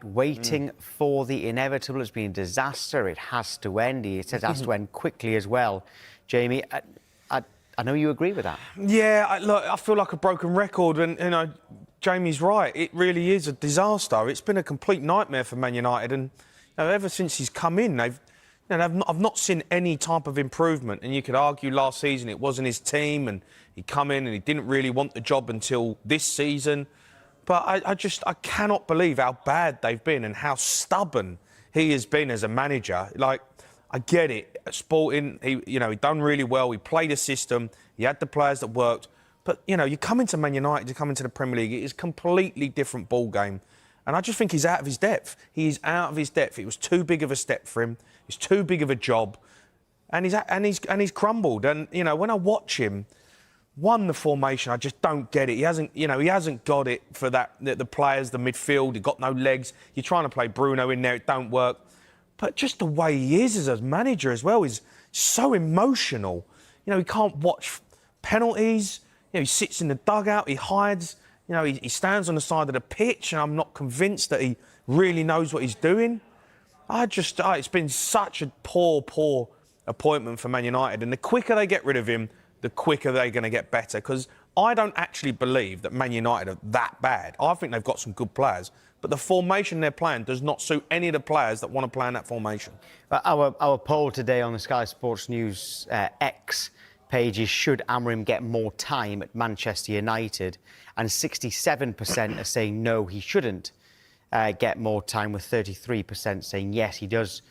waiting for the inevitable. It's been a disaster. It has to end. He says it has to end quickly as well. Jamie, I know you agree with that. Yeah, look, I feel like a broken record, and Jamie's right. It really is a disaster. It's been a complete nightmare for Man United, and ever since he's come in, I've not seen any type of improvement. And you could argue last season it wasn't his team, and he come in and he didn't really want the job until this season. But I cannot believe how bad they've been and how stubborn he has been as a manager. Like, I get it. At Sporting, he done really well. He played a system. He had the players that worked. But, you come into Man United, you come into the Premier League, it is a completely different ball game. And I just think he's out of his depth. He is out of his depth. It was too big of a step for him. It's too big of a job. And he's crumbled. And, when I watch him, the formation, I just don't get it. He hasn't got it for the players, the midfield. He got no legs. You're trying to play Bruno in there, it don't work. But just the way he is as a manager as well is so emotional. He can't watch penalties. He sits in the dugout, he hides. He stands on the side of the pitch, and I'm not convinced that he really knows what he's doing. It's been such a poor appointment for Man United. And the quicker they get rid of him, the quicker they're going to get better. Because I don't actually believe that Man United are that bad. I think they've got some good players. But the formation they're playing does not suit any of the players that want to play in that formation. Our poll today on the Sky Sports News X page is, should Amorim get more time at Manchester United? And 67% are saying no, he shouldn't get more time, with 33% saying yes, he does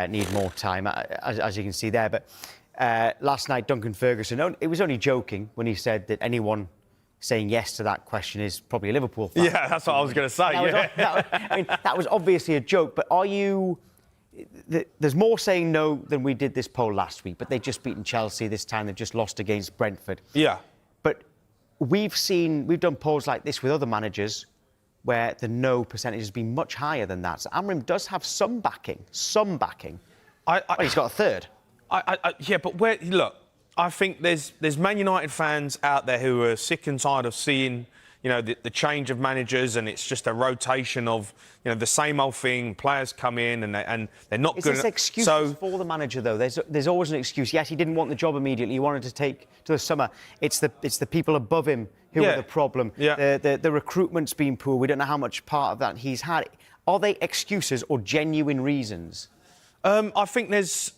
need more time, as you can see there. But last night, Duncan Ferguson, it was only joking when he said that anyone saying yes to that question is probably a Liverpool fan. Yeah, that's what I was going to say. That was obviously a joke, but are you... There's more saying no than we did this poll last week, but they've just beaten Chelsea this time. They've just lost against Brentford. Yeah. But we've done polls like this with other managers where the no percentage has been much higher than that. So Amorim does have some backing. Well, he's got a third. Yeah, but look, I think there's Man United fans out there who are sick and tired of seeing, the change of managers, and it's just a rotation of, the same old thing. Players come in and they're not good. Is this excuses for the manager, though? There's always an excuse. Yes, he didn't want the job immediately. He wanted to take to the summer. It's the people above him who are the problem. Yeah. The recruitment's been poor. We don't know how much part of that he's had. Are they excuses or genuine reasons? I think there's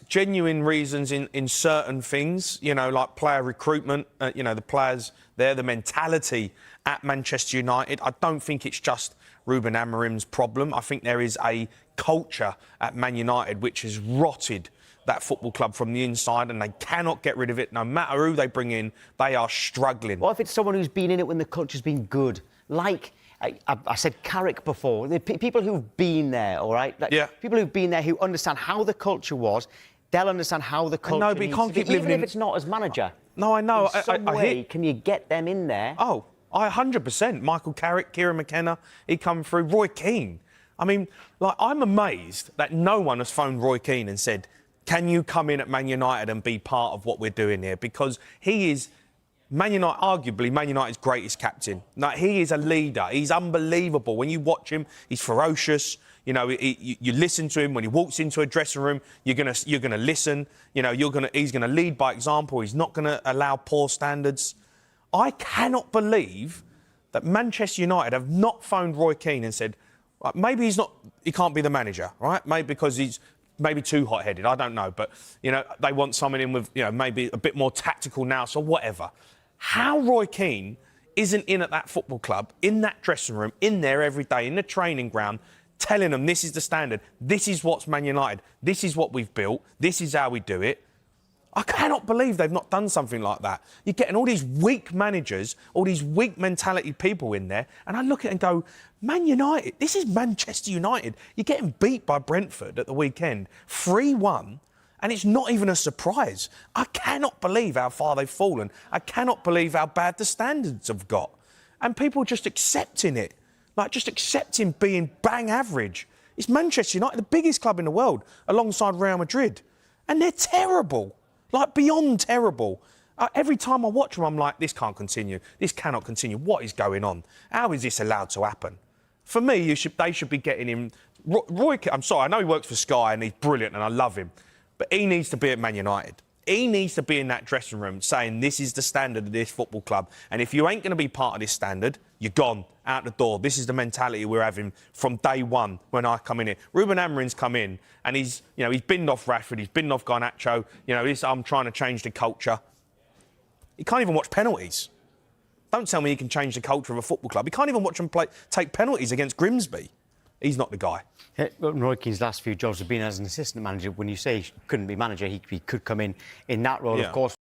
genuine reasons in certain things, like player recruitment, the players there, the mentality at Manchester United. I don't think it's just Ruben Amorim's problem. I think there is a culture at Man United which has rotted that football club from the inside, and they cannot get rid of it. No matter who they bring in, they are struggling. What if it's someone who's been in it when the culture's been good? Like... I said Carrick before. The people who've been there, all right? People who've been there who understand how the culture was, they'll understand how the culture but you can't keep living even if it's not as manager. No, I know. In some way, can you get them in there? Oh, 100%. Michael Carrick, Kieran McKenna, he come through. Roy Keane. I mean, I'm amazed that no one has phoned Roy Keane and said, can you come in at Man United and be part of what we're doing here? Because he is... arguably Man United's greatest captain. He is a leader. He's unbelievable. When you watch him, he's ferocious. You listen to him when he walks into a dressing room. You're gonna listen. He's gonna lead by example. He's not gonna allow poor standards. I cannot believe that Manchester United have not phoned Roy Keane and said, maybe he can't be the manager, right? Maybe because he's maybe too hot-headed. I don't know, but they want someone in with maybe a bit more tactical now, so whatever. How Roy Keane isn't in at that football club, in that dressing room, in there every day, in the training ground, telling them this is the standard, this is what's Man United, this is what we've built, this is how we do it. I cannot believe they've not done something like that. You're getting all these weak managers, all these weak mentality people in there, and I look at it and go, Man United, this is Manchester United. You're getting beat by Brentford at the weekend, 3-1, and it's not even a surprise. I cannot believe how far they've fallen. I cannot believe how bad the standards have got. And people just accepting it, just accepting being bang average. It's Manchester United, the biggest club in the world, alongside Real Madrid. And they're terrible, beyond terrible. Every time I watch them, I'm like, this can't continue. This cannot continue. What is going on? How is this allowed to happen? For me, they should be getting him. Roy, I'm sorry, I know he works for Sky and he's brilliant and I love him, but he needs to be at Man United. He needs to be in that dressing room saying this is the standard of this football club, and if you ain't going to be part of this standard, you're gone out the door. This is the mentality we're having from day one when I come in here. Ruben Amorim's come in and he's binned off Rashford, he's binned off Garnacho. I'm trying to change the culture. He can't even watch penalties. Don't tell me he can change the culture of a football club. He can't even watch them take penalties against Grimsby. He's not the guy. Roy Keane's last few jobs have been as an assistant manager. When you say he couldn't be manager, he could come in that role, Yeah. of course.